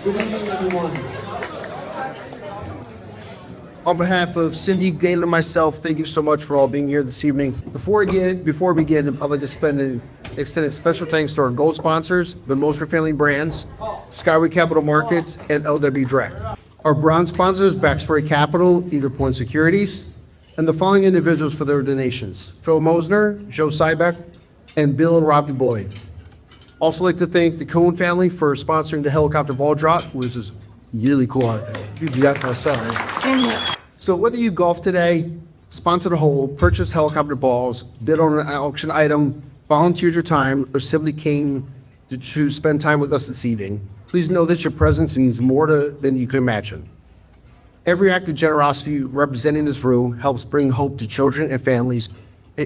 Good evening, everyone. On behalf of Cindy, Galen, and myself, thank you so much for all being here this evening. Before we begin, I'd like to extend a special thanks to our gold sponsors, the Most for Family Brands, Skyway Capital Markets, and LW Direct. Our bronze sponsors, Backstory Capital, Eager Point Securities, and the following individuals for their donations: Phil Mosner, Joe Sybeck, and Bill and Robbie Boyd. Also like to thank the Cohen family for sponsoring the helicopter ball drop, which is really cool. You got that side. So whether you golf today, sponsored a hole, purchased helicopter balls, bid on an auction item, volunteered your time, or simply came to spend time with us this evening, please know that your presence means more than you can imagine. Every act of generosity representing this room helps bring hope to children and families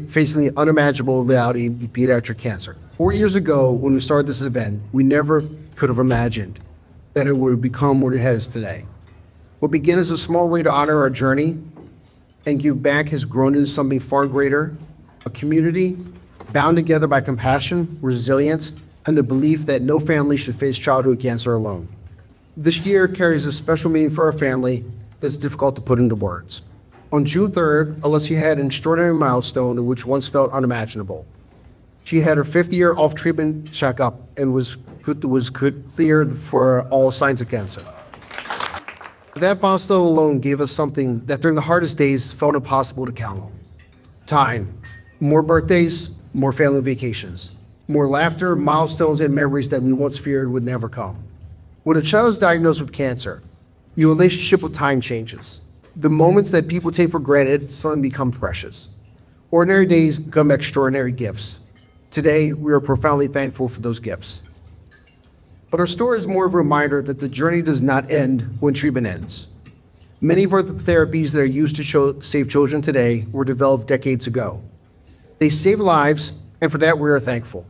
facing the unimaginable reality of pediatric cancer. 4 years ago, when we started this event, we never could have imagined that it would become what it has today. What began as a small way to honor our journey and give back has grown into something far greater, a community bound together by compassion, resilience, and the belief that no family should face childhood cancer alone. This year carries a special meaning for our family that's difficult to put into words. On June 3rd, Alessia had an extraordinary milestone which once felt unimaginable. She had her 5th year off treatment checkup and was cleared for all signs of cancer. That milestone alone gave us something that during the hardest days felt impossible to count on. Time. More birthdays, more family vacations, more laughter, milestones, and memories that we once feared would never come. When a child is diagnosed with cancer, your relationship with time changes. The moments that people take for granted suddenly become precious. Ordinary days become extraordinary gifts. Today, we are profoundly thankful for those gifts. But our story is more of a reminder that the journey does not end when treatment ends. Many of our therapies that are used to save children today were developed decades ago. They save lives, and for that we are thankful.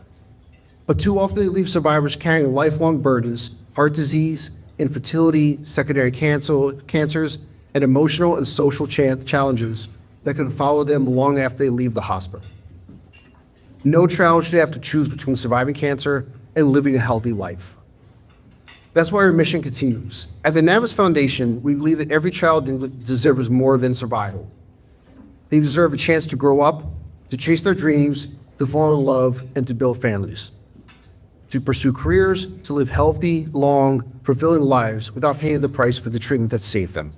But too often they leave survivors carrying lifelong burdens, heart disease, infertility, secondary cancers, and emotional and social challenges that can follow them long after they leave the hospital. No child should have to choose between surviving cancer and living a healthy life. That's why our mission continues. At the Navis Foundation, we believe that every child deserves more than survival. They deserve a chance to grow up, to chase their dreams, to fall in love, and to build families. To pursue careers, to live healthy, long, fulfilling lives without paying the price for the treatment that saved them.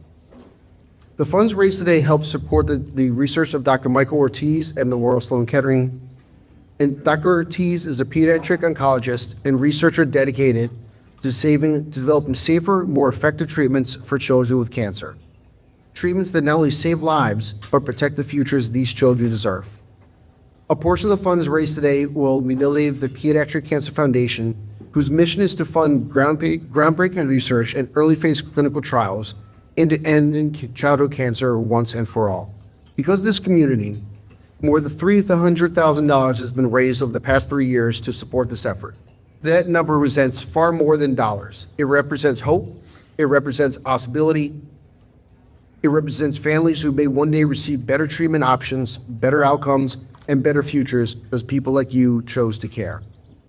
The funds raised today help support the research of Dr. Michael Ortiz and Memorial Sloan Kettering. And Dr. Ortiz is a pediatric oncologist and researcher dedicated to developing safer, more effective treatments for children with cancer. Treatments that not only save lives, but protect the futures these children deserve. A portion of the funds raised today will be donated to the Pediatric Cancer Foundation, whose mission is to fund groundbreaking research and early phase clinical trials into ending childhood cancer once and for all. Because of this community, more than $300,000 has been raised over the past 3 years to support this effort. That number represents far more than dollars. It represents hope, it represents possibility, it represents families who may one day receive better treatment options, better outcomes, and better futures because people like you chose to care.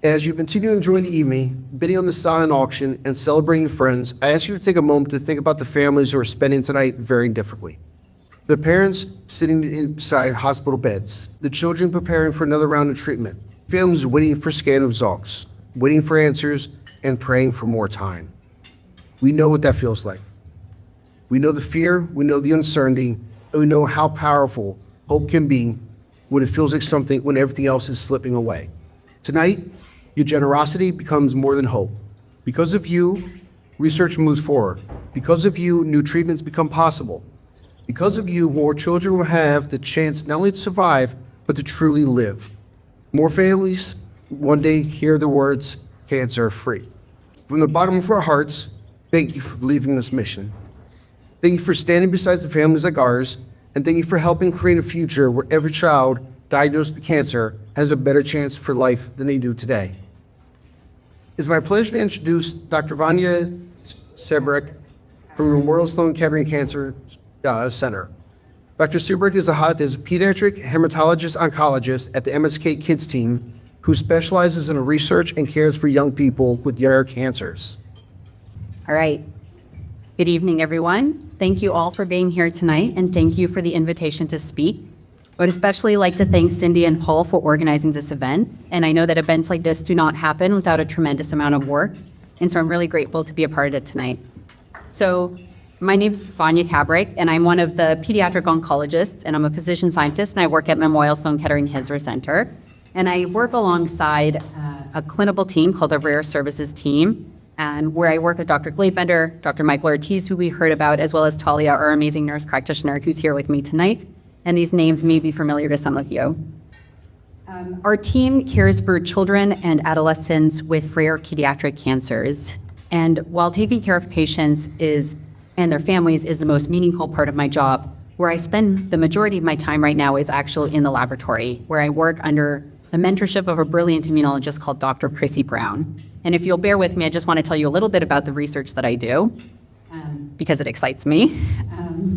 As you continue to enjoy the evening, bidding on the silent auction, and celebrating friends, I ask you to take a moment to think about the families who are spending tonight very differently. The parents sitting inside hospital beds, the children preparing for another round of treatment, families waiting for scan results, waiting for answers, and praying for more time. We know what that feels like. We know the fear, we know the uncertainty, and we know how powerful hope can be when it feels like something, when everything else is slipping away. Tonight, your generosity becomes more than hope. Because of you, research moves forward. Because of you, new treatments become possible. Because of you, more children will have the chance not only to survive, but to truly live. More families one day hear the words, cancer-free. From the bottom of our hearts, thank you for believing this mission. Thank you for standing beside the families like ours, and thank you for helping create a future where every child diagnosed with cancer has a better chance for life than they do today. It's my pleasure to introduce Dr. Vanya Sebrick from Memorial Sloan Kettering Cancer Center. Dr. Sebrick is a pediatric hematologist oncologist at the MSK Kids team who specializes in research and cares for young people with rare cancers. All right. Good evening, everyone. Thank you all for being here tonight, and thank you for the invitation to speak. I would especially like to thank Cindy and Paul for organizing this event, and I know that events like this do not happen without a tremendous amount of work, and so I'm really grateful to be a part of it tonight. So, my name is Vanya Kabrick, and I'm one of the pediatric oncologists, and I'm a physician scientist, and I work at Memorial Sloan Kettering Cancer Center. And I work alongside a clinical team called the Rare Services Team, and where I work with Dr. Gladebender, Dr. Michael Ortiz, who we heard about, as well as Talia, our amazing nurse practitioner, who's here with me tonight. And these names may be familiar to some of you. Our team cares for children and adolescents with rare pediatric cancers. And while taking care of patients and their families is the most meaningful part of my job, where I spend the majority of my time right now is actually in the laboratory, where I work under the mentorship of a brilliant immunologist called Dr. Chrissy Brown. And if you'll bear with me, I just want to tell you a little bit about the research that I do, because it excites me.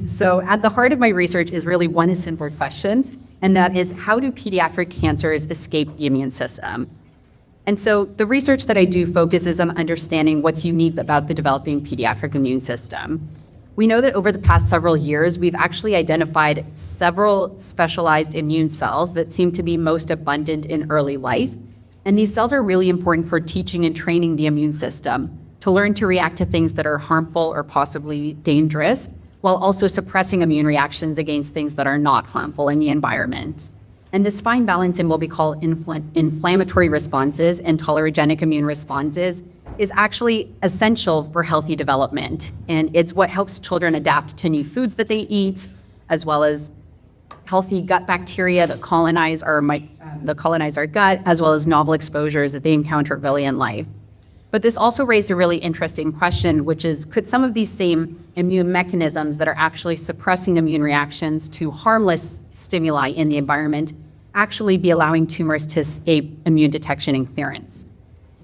So at the heart of my research is really one simple question, and that is, how do pediatric cancers escape the immune system? And so the research that I do focuses on understanding what's unique about the developing pediatric immune system. We know that over the past several years, we've actually identified several specialized immune cells that seem to be most abundant in early life. And these cells are really important for teaching and training the immune system to learn to react to things that are harmful or possibly dangerous, while also suppressing immune reactions against things that are not harmful in the environment. And this fine balance in what we call inflammatory responses and tolerogenic immune responses is actually essential for healthy development. And it's what helps children adapt to new foods that they eat, as well as healthy gut bacteria that colonize our gut, as well as novel exposures that they encounter early in life. But this also raised a really interesting question, which is, could some of these same immune mechanisms that are actually suppressing immune reactions to harmless stimuli in the environment actually be allowing tumors to escape immune detection and clearance?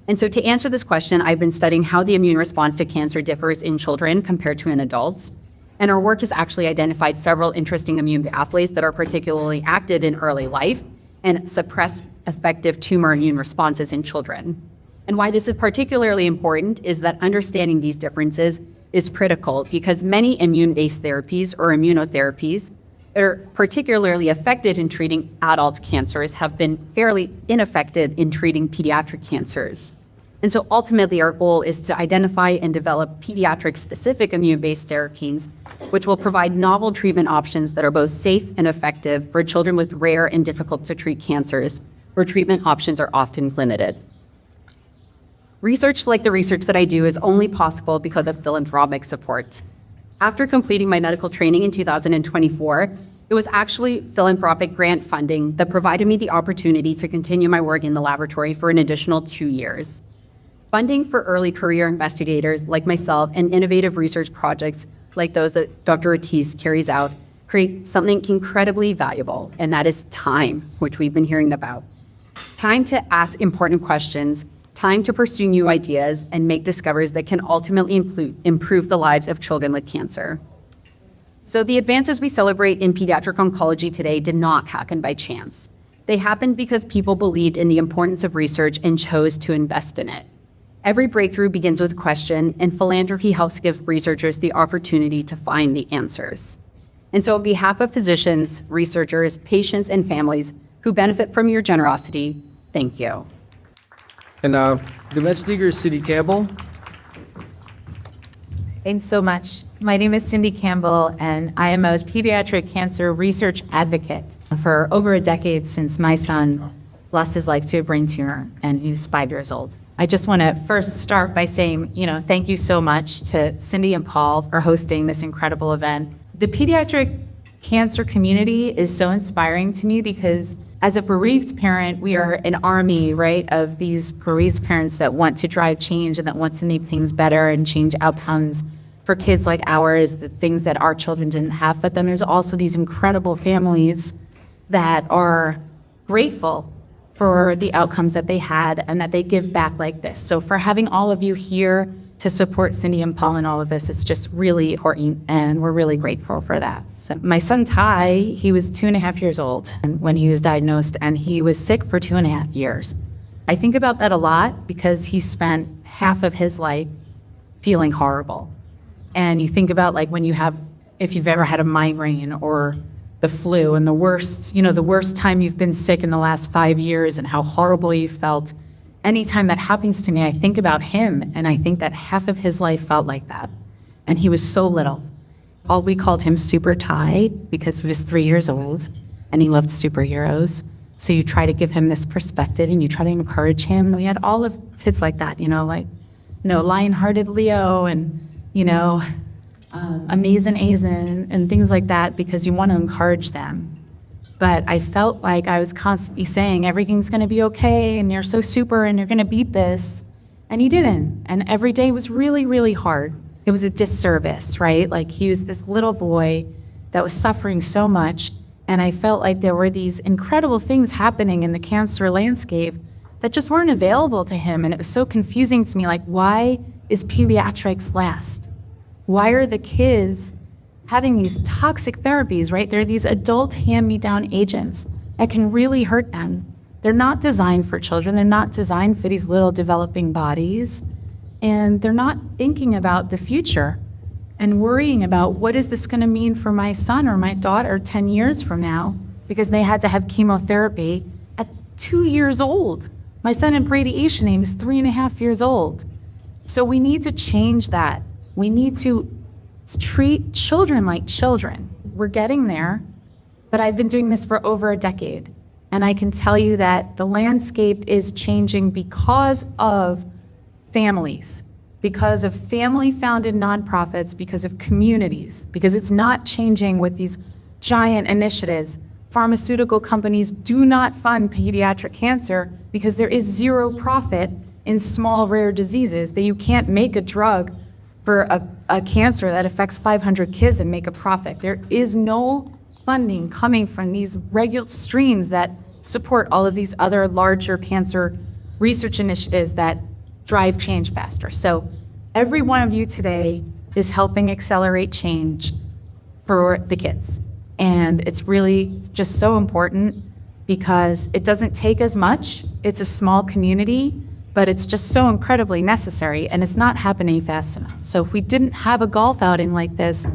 And so to answer this question, I've been studying how the immune response to cancer differs in children compared to in adults. And our work has actually identified several interesting immune pathways that are particularly active in early life and suppress effective tumor immune responses in children. And why this is particularly important is that understanding these differences is critical, because many immune-based therapies or immunotherapies that are particularly effective in treating adult cancers have been fairly ineffective in treating pediatric cancers. And so ultimately our goal is to identify and develop pediatric-specific immune-based therapies, which will provide novel treatment options that are both safe and effective for children with rare and difficult-to-treat cancers, where treatment options are often limited. Research like the research that I do is only possible because of philanthropic support. After completing my medical training in 2024, it was actually philanthropic grant funding that provided me the opportunity to continue my work in the laboratory for an additional 2 years. Funding for early career investigators like myself and innovative research projects like those that Dr. Ortiz carries out create something incredibly valuable, and that is time, which we've been hearing about. Time to ask important questions, time to pursue new ideas and make discoveries that can ultimately improve the lives of children with cancer. So the advances we celebrate in pediatric oncology today did not happen by chance. They happened because people believed in the importance of research and chose to invest in it. Every breakthrough begins with a question, and philanthropy helps give researchers the opportunity to find the answers. And so on behalf of physicians, researchers, patients, and families who benefit from your generosity, thank you. And the next speaker is Cindy Campbell. Thanks so much. My name is Cindy Campbell, and I am a pediatric cancer research advocate for over a decade since my son lost his life to a brain tumor, and he's 5 years old. I just want to first start by saying, thank you so much to Cindy and Paul for hosting this incredible event. The pediatric cancer community is so inspiring to me because as a bereaved parent, we are an army, right, of these bereaved parents that want to drive change and that want to make things better and change outcomes for kids like ours, the things that our children didn't have. But then there's also these incredible families that are grateful for the outcomes that they had and that they give back like this. So for having all of you here to support Cindy and Paul in all of this, it's just really important, and we're really grateful for that. So my son Ty, he was 2.5 years old when he was diagnosed, and he was sick for 2.5 years. I think about that a lot because he spent half of his life feeling horrible. And you think about like when you have, if you've ever had a migraine or the flu and the worst time you've been sick in the last 5 years and how horrible you felt. Anytime that happens to me, I think about him, and I think that half of his life felt like that. And he was so little. We called him Super Ty because he was 3 years old and he loved superheroes. So you try to give him this perspective and you try to encourage him. And we had all of kids like that, Lion-Hearted Leo and, Amazing Azen and things like that because you want to encourage them. But I felt like I was constantly saying, everything's going to be okay and you're so super and you're going to beat this. And he didn't. And every day was really, really hard. It was a disservice, right? Like he was this little boy that was suffering so much. And I felt like there were these incredible things happening in the cancer landscape that just weren't available to him. And it was so confusing to me, like, why is pediatrics last? Why are the kids having these toxic therapies, right? They're these adult hand-me-down agents that can really hurt them. They're not designed for children. They're not designed for these little developing bodies. And they're not thinking about the future and worrying about what is this going to mean for my son or my daughter 10 years from now, because they had to have chemotherapy at 2 years old. My son had radiation, he was 3.5 years old. So we need to change that. We need to treat children like children. We're getting there, but I've been doing this for over a decade. And I can tell you that the landscape is changing because of families, because of family-founded nonprofits, because of communities, because it's not changing with these giant initiatives. Pharmaceutical companies do not fund pediatric cancer because there is zero profit in small, rare diseases, that you can't make a drug for a cancer that affects 500 kids and make a profit. There is no funding coming from these regular streams that support all of these other larger cancer research initiatives that drive change faster. So every one of you today is helping accelerate change for the kids. And it's really just so important because it doesn't take as much. It's a small community, but it's just so incredibly necessary, and it's not happening fast enough. So if we didn't have a golf outing like this,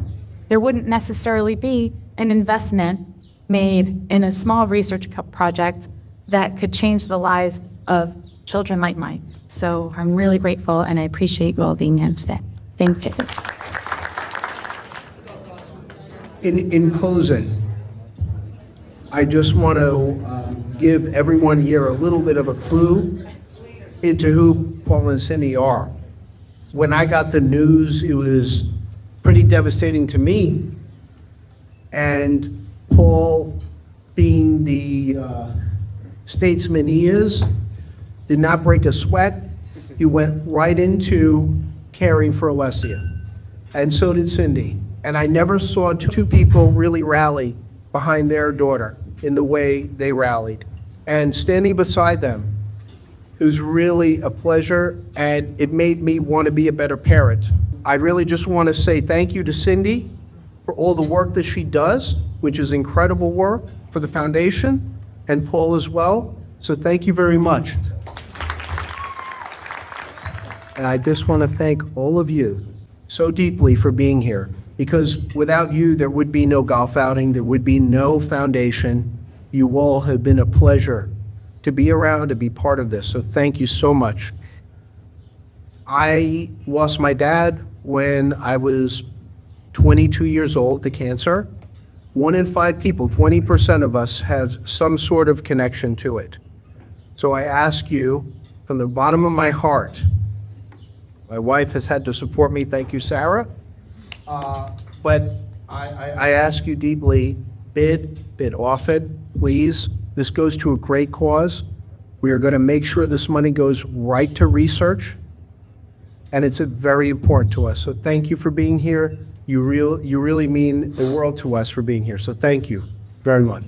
there wouldn't necessarily be an investment made in a small research project that could change the lives of children like mine. So I'm really grateful, and I appreciate you all being here today. Thank you. In closing, I just want to give everyone here a little bit of a clue into who Paul and Cindy are. When I got the news, it was pretty devastating to me. And Paul, being the statesman he is, did not break a sweat. He went right into caring for Alessia. And so did Cindy. And I never saw two people really rally behind their daughter in the way they rallied. And standing beside them, it was really a pleasure, and it made me want to be a better parent. I really just want to say thank you to Cindy for all the work that she does, which is incredible work for the foundation, and Paul as well. So thank you very much. And I just want to thank all of you so deeply for being here, because without you, there would be no golf outing, there would be no foundation. You all have been a pleasure to be around, to be part of this. So thank you so much. I lost my dad when I was 22 years old to cancer. 1 in 5 people, 20% of us, have some sort of connection to it. So I ask you from the bottom of my heart, my wife has had to support me, thank you, Sarah. But I ask you deeply, bid often, please. This goes to a great cause. We are going to make sure this money goes right to research, and it's very important to us. So thank you for being here. You really mean the world to us for being here. So thank you very much.